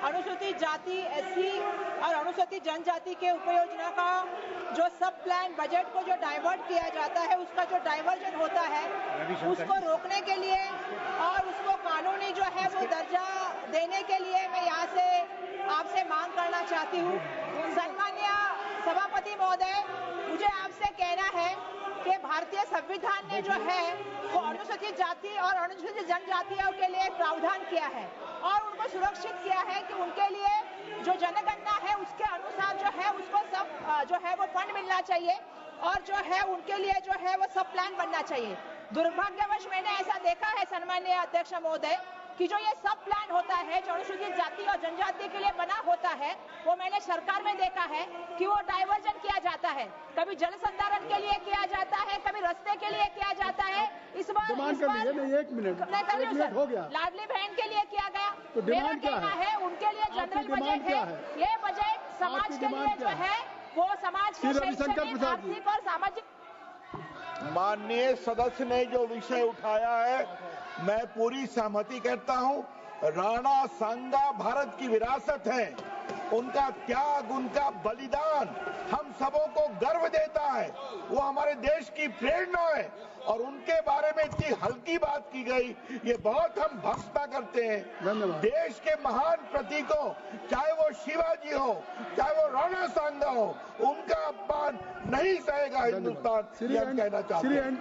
अनुसूचित जाति, एससी और अनुसूचित जनजाति के उपयोजना का जो सब प्लान बजट को जो डाइवर्ट किया जाता है, उसका जो डाइवर्जन होता है, उसको रोकने के लिए और उसको कानूनी जो है वो दर्जा देने के लिए मैं यहाँ से आपसे मांग करना चाहती हूँ। सन्मान्य सभापति महोदय, मुझे आपसे कहना है कि भारतीय संविधान ने जो है वो अनुसूचित जाति और अनुसूचित जनजातियों के लिए प्रावधान किया है और उनको सुरक्षित किया है कि उनके लिए जो जनगणना है उसके अनुसार जो है उसको सब जो है वो फंड मिलना चाहिए और जो है उनके लिए जो है वो सब प्लान बनना चाहिए। दुर्भाग्यवश मैंने ऐसा देखा है सन्माननीय अध्यक्ष महोदय कि जो ये सब प्लान होता है जो अनुसूचित जाति और जनजाति के लिए बना होता है, वो मैंने सरकार में देखा है कि वो डाइवर्जन किया जाता है। कभी जल संधारण के लिए किया जाता है, कभी रास्ते के लिए किया जाता है। इस बार एक मिनट हो गया, लाडली बहन के लिए किया गया। तो मेरा कहना है उनके लिए जनरल बजट है। ये बजट समाज के लिए जो है वो समाज के शैक्षणिक, आर्थिक और सामाजिक। माननीय सदस्य ने जो विषय उठाया है, मैं पूरी सहमति करता हूं। राणा सांगा भारत की विरासत है, उनका त्याग, उनका बलिदान हम सबों को गर्व देता है। वो हमारे देश की प्रेरणा है और उनके बारे में इतनी हल्की बात की गई, ये बहुत हम भत्सना करते हैं। धन्यवाद। देश के महान प्रतीकों, चाहे वो शिवाजी हो, चाहे वो राणा सांगा हो, उनका अपमान नहीं सहेगा हिंदुस्तान, ये हम कहना चाहते हैं।